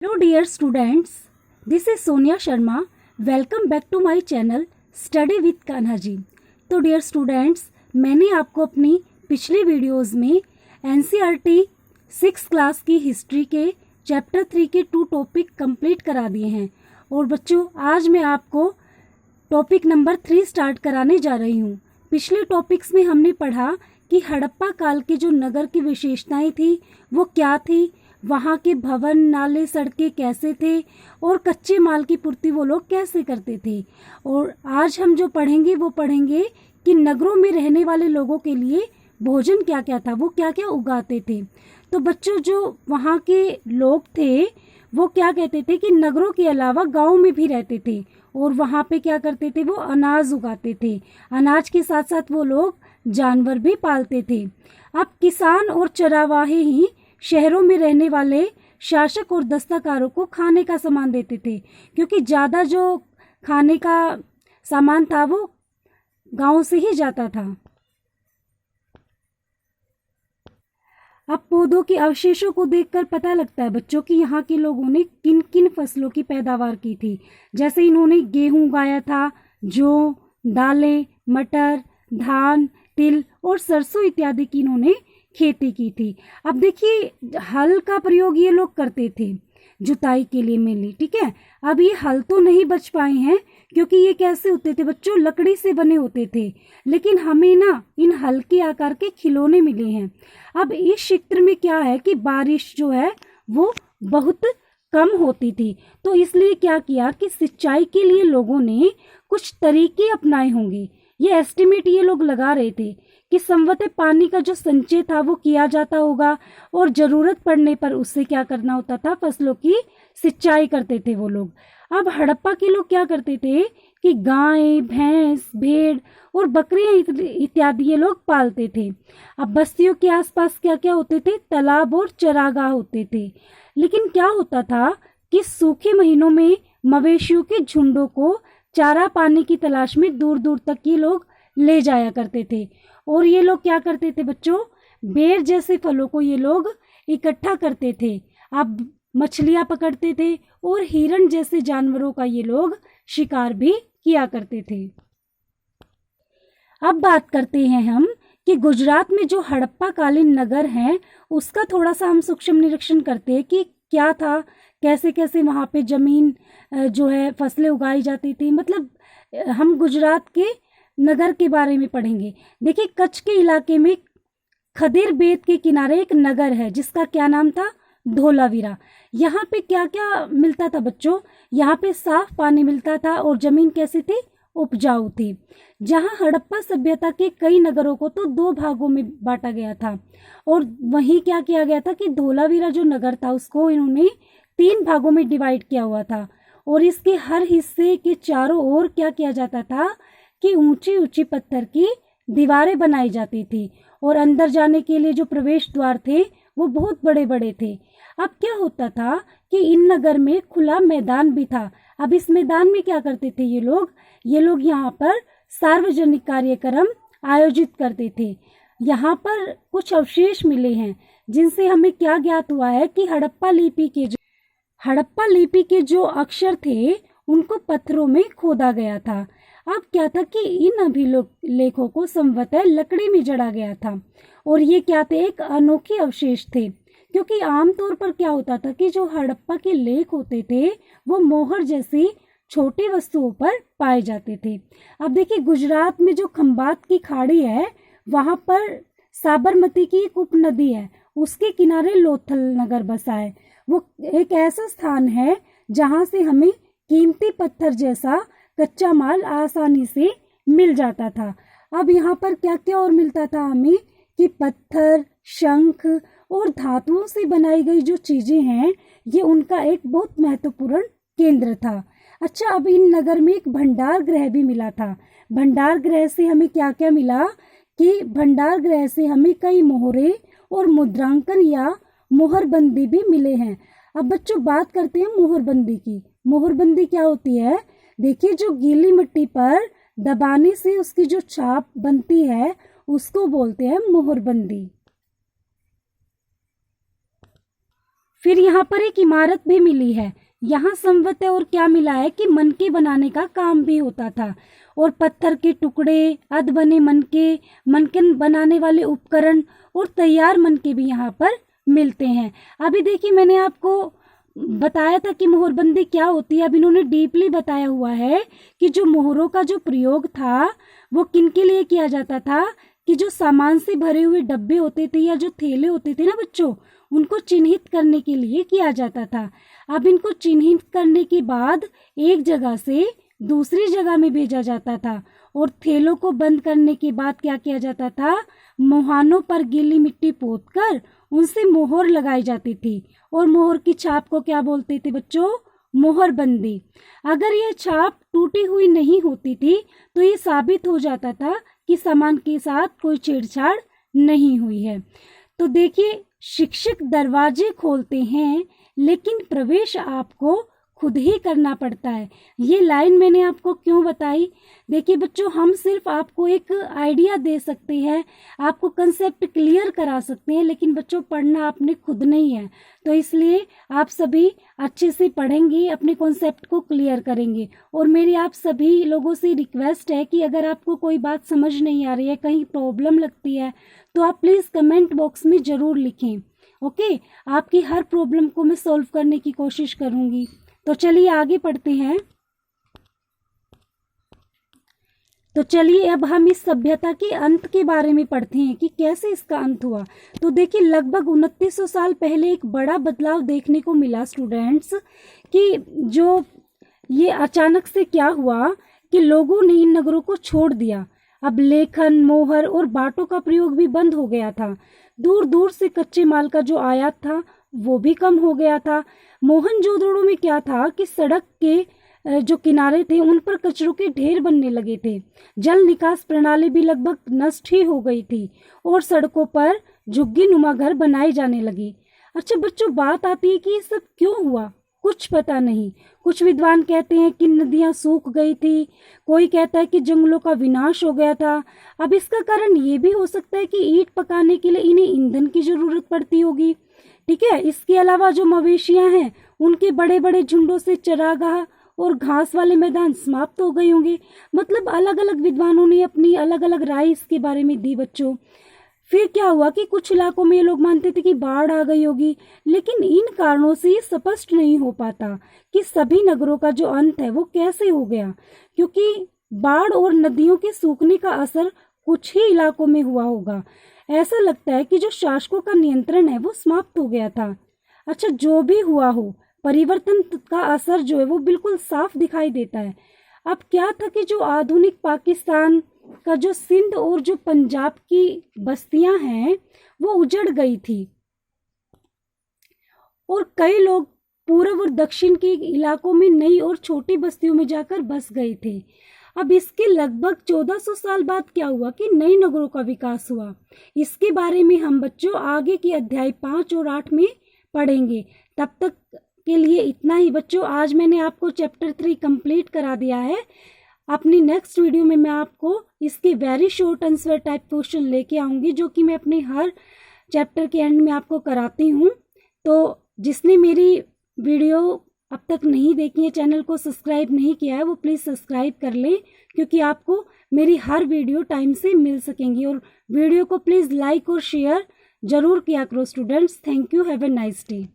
Hello dear students, this is Sonia Sharma. Welcome back to my channel Study with Kanha ji. तो dear students, मैंने आपको अपनी पिछली videos में NCERT 6th क्लास की हिस्ट्री के चैप्टर 3 के 2 टॉपिक कंप्लीट करा दिए हैं। और बच्चों, आज मैं आपको टॉपिक नंबर 3 स्टार्ट कराने जा रही हूँ। पिछले टॉपिक्स में हमने पढ़ा कि हड़प्पा काल के जो नगर की विशेषताएं थी वो क्या थी, वहाँ के भवन, नाले, सड़कें कैसे थे और कच्चे माल की पूर्ति वो लोग कैसे करते थे। और आज हम जो पढ़ेंगे वो पढ़ेंगे कि नगरों में रहने वाले लोगों के लिए भोजन क्या क्या था, वो क्या क्या उगाते थे। तो बच्चों, जो वहाँ के लोग थे वो क्या कहते थे कि नगरों के अलावा गाँव में भी रहते थे और वहाँ पे क्या करते थे, वो अनाज उगाते थे। अनाज के साथ साथ वो लोग जानवर भी पालते थे। अब किसान और चरावाहे ही शहरों में रहने वाले शासक और दस्तकारों को खाने का सामान देते थे, क्योंकि ज़्यादा जो खाने का सामान था वो गांव से ही जाता था। अब पौधों के अवशेषों को देखकर पता लगता है बच्चों कि यहाँ के लोगों ने किन किन फसलों की पैदावार की थी। जैसे इन्होंने गेहूं उगाया था, जौ, दालें, मटर, धान, तिल और सरसों इत्यादि की इन्होंने खेती की थी। अब देखिए, हल का प्रयोग ये लोग करते थे जुताई के लिए मेनली, ठीक है। अब ये हल तो नहीं बच पाए हैं क्योंकि ये कैसे होते थे बच्चों, लकड़ी से बने होते थे। लेकिन हमें ना इन हल के आकार के खिलौने मिले हैं। अब इस क्षेत्र में क्या है कि बारिश जो है वो बहुत कम होती थी, तो इसलिए क्या किया कि सिंचाई के लिए लोगों ने कुछ तरीके अपनाए होंगे। ये एस्टिमेट ये लोग लगा रहे थे कि संवतः पानी का जो संचय था वो किया जाता होगा और जरूरत पड़ने पर उससे क्या करना होता था, फसलों की सिंचाई करते थे वो लोग। अब हड़प्पा के लोग क्या करते थे कि गाय, भैंस, भेड़ और बकरियां इत्यादि ये लोग पालते थे। अब बस्तियों के आसपास क्या क्या होते थे, तालाब और चरागाह होते थे। लेकिन क्या होता था कि सूखे महीनों में मवेशियों के झुंडों को चारा पानी की तलाश में दूर दूर तक ये लोग ले जाया करते थे। और ये लोग क्या करते थे बच्चों, बेर जैसे फलों को ये लोग इकट्ठा करते थे। अब मछलियां पकड़ते थे और हिरण जैसे जानवरों का ये लोग शिकार भी किया करते थे। अब बात करते हैं हम कि गुजरात में जो हड़प्पा कालीन नगर हैं उसका थोड़ा सा हम सूक्ष्म निरीक्षण करते हैं कि क्या था, कैसे कैसे वहाँ पे जमीन जो है फसलें उगाई जाती थी। मतलब हम गुजरात के नगर के बारे में पढ़ेंगे। देखिए, कच्छ के इलाके में खदीर बेत के किनारे एक नगर है जिसका क्या नाम था, धोलावीरा। यहाँ पे क्या क्या मिलता था बच्चों, यहाँ पे साफ पानी मिलता था और जमीन कैसी थी, उपजाऊ थी। जहाँ हड़प्पा सभ्यता के कई नगरों को तो 2 भागों में बांटा गया था और वहीं क्या किया गया था कि धोलावीरा जो नगर था उसको इन्होंने 3 भागों में डिवाइड किया हुआ था। और इसके हर हिस्से के चारों ओर क्या किया जाता था कि ऊंची ऊंची पत्थर की दीवारें बनाई जाती थी और अंदर जाने के लिए जो प्रवेश द्वार थे वो बहुत बड़े बड़े थे। अब क्या होता था कि इन नगर में खुला मैदान भी था। अब इस मैदान में क्या करते थे ये लोग यहाँ पर सार्वजनिक कार्यक्रम आयोजित करते थे। यहाँ पर कुछ अवशेष मिले हैं जिनसे हमें क्या ज्ञात हुआ है कि हड़प्पा लिपि के जो अक्षर थे उनको पत्थरों में खोदा गया था। अब क्या था कि इन अभिलेखों को संभवतः लकड़ी में जड़ा गया था और ये क्या थे, एक अनोखे अवशेष थे। क्योंकि आमतौर पर क्या होता था कि जो हड़प्पा के लेख होते थे वो मोहर जैसी छोटी वस्तुओं पर पाए जाते थे। अब देखिए, गुजरात में जो खंबात की खाड़ी है वहां पर साबरमती की एक उपनदी है, उसके किनारे लोथल नगर बसा है। वो एक ऐसा स्थान है जहां से हमें कीमती पत्थर जैसा कच्चा माल आसानी से मिल जाता था। अब यहाँ पर क्या क्या और मिलता था हमें कि पत्थर, शंख और धातुओं से बनाई गई जो चीजें हैं ये उनका एक बहुत महत्वपूर्ण केंद्र था। अच्छा, अब इन नगर में एक भंडार गृह भी मिला था। भंडार गृह से हमें क्या क्या मिला कि भंडार गृह से हमें कई मोहरे और मुद्रांकन या मोहरबंदी भी मिले हैं। अब बच्चों, बात करते हैं मोहरबंदी की। मोहरबंदी क्या होती है, देखिए, जो गीली मिट्टी पर दबाने से उसकी जो छाप बनती है उसको बोलते हैं मोहरबंदी। फिर यहाँ पर एक इमारत भी मिली है। यहाँ संवत है और क्या मिला है कि मनके बनाने का काम भी होता था, और पत्थर के टुकड़े, अध बने मनके बनाने वाले उपकरण और तैयार मनके भी यहाँ पर मिलते हैं। अभी देखिए मैंने आपको बताया था कि मोहरबंदी क्या होती है। अब इन्होंने डीपली बताया हुआ है कि जो मोहरों का जो प्रयोग था वो किन के लिए किया जाता था, कि जो सामान से भरे हुए डब्बे होते थे या जो थैले होते थे ना बच्चों, उनको चिन्हित करने के लिए किया जाता था। अब इनको चिन्हित करने के बाद एक जगह से दूसरी जगह में भेजा जाता था, और थैलों को बंद करने के बाद क्या किया जाता था, मुहानों पर गीली मिट्टी पोतकर उनसे मोहर लगाई जाती थी, और मोहर की छाप को क्या बोलते थे बच्चों, मोहरबंदी। अगर यह छाप टूटी हुई नहीं होती थी तो ये साबित हो जाता था कि सामान के साथ कोई छेड़छाड़ नहीं हुई है। तो देखिए, शिक्षक दरवाजे खोलते हैं लेकिन प्रवेश आपको खुद ही करना पड़ता है। ये लाइन मैंने आपको क्यों बताई? देखिए बच्चों, हम सिर्फ आपको एक आइडिया दे सकते हैं, आपको कंसेप्ट क्लियर करा सकते हैं, लेकिन बच्चों पढ़ना आपने खुद नहीं है। तो इसलिए आप सभी अच्छे से पढ़ेंगे, अपने कॉन्सेप्ट को क्लियर करेंगे। और मेरी आप सभी लोगों से रिक्वेस्ट है कि अगर आपको कोई बात समझ नहीं आ रही है, कहीं प्रॉब्लम लगती है, तो आप प्लीज़ कमेंट बॉक्स में ज़रूर लिखें। ओके, आपकी हर प्रॉब्लम को मैं सॉल्व करने की कोशिश करूँगी। तो चलिए आगे पढ़ते हैं। तो चलिए अब हम इस सभ्यता के अंत के बारे में पढ़ते हैं कि कैसे इसका अंत हुआ। तो देखिए, लगभग 2900 साल पहले एक बड़ा बदलाव देखने को मिला स्टूडेंट्स, कि जो ये अचानक से क्या हुआ कि लोगों ने इन नगरों को छोड़ दिया। अब लेखन, मोहर और बाटों का प्रयोग भी बंद हो गया था। दूर दूर से कच्चे माल का जो आयात था वो भी कम हो गया था। मोहनजोदड़ो में क्या था कि सड़क के जो किनारे थे उन पर कचरों के ढेर बनने लगे थे। जल निकास प्रणाली भी लगभग नष्ट ही हो गई थी और सड़कों पर झुग्गी नुमा घर बनाए जाने लगे। अच्छा बच्चों, बात आती है कि ये सब क्यों हुआ? कुछ पता नहीं। कुछ विद्वान कहते हैं कि नदियां सूख गई थी, कोई कहता है कि जंगलों का विनाश हो गया था। अब इसका कारण ये भी हो सकता है कि ईंट पकाने के लिए इन्हें ईंधन की जरूरत पड़ती होगी। ठीक है, इसके अलावा जो मवेशियां हैं उनके बड़े बड़े झुंडों से चरागाह और घास वाले मैदान समाप्त हो गए होंगे। मतलब अलग अलग विद्वानों ने अपनी अलग अलग राय इसके बारे में दी बच्चों। फिर क्या हुआ कि कुछ इलाकों में ये लोग मानते थे कि बाढ़ आ गई होगी, लेकिन इन कारणों से ये स्पष्ट नहीं हो पाता कि सभी नगरों का जो अंत है वो कैसे हो गया, क्योंकि बाढ़ और नदियों के सूखने का असर कुछ ही इलाकों में हुआ होगा। ऐसा लगता है कि जो शासकों का नियंत्रण है वो समाप्त हो गया था। अच्छा, जो भी हुआ हो, परिवर्तन का असर जो है वो बिल्कुल साफ दिखाई देता है। अब क्या था कि जो आधुनिक पाकिस्तान का जो सिंध और जो पंजाब की बस्तियां हैं वो उजड़ गई थी, और कई लोग पूर्व और दक्षिण के इलाकों में नई और छोटी बस्तियों में जाकर बस गए थे। अब इसके लगभग 1400 साल बाद क्या हुआ कि नई नगरों का विकास हुआ। इसके बारे में हम बच्चों आगे के अध्याय 5 और 8 में पढ़ेंगे। तब तक के लिए इतना ही बच्चों। आज मैंने आपको चैप्टर 3 कंप्लीट करा दिया है। अपनी नेक्स्ट वीडियो में मैं आपको इसके very short answer type question लेके आऊँगी, जो कि मैं अपने हर चैप्टर के एंड में आपको कराती हूँ। तो जिसने मेरी वीडियो अब तक नहीं देखी है, चैनल को सब्सक्राइब नहीं किया है, वो प्लीज़ सब्सक्राइब कर लें, क्योंकि आपको मेरी हर वीडियो टाइम से मिल सकेंगी। और वीडियो को प्लीज़ लाइक और शेयर ज़रूर किया करो students. Thank you, have a nice day.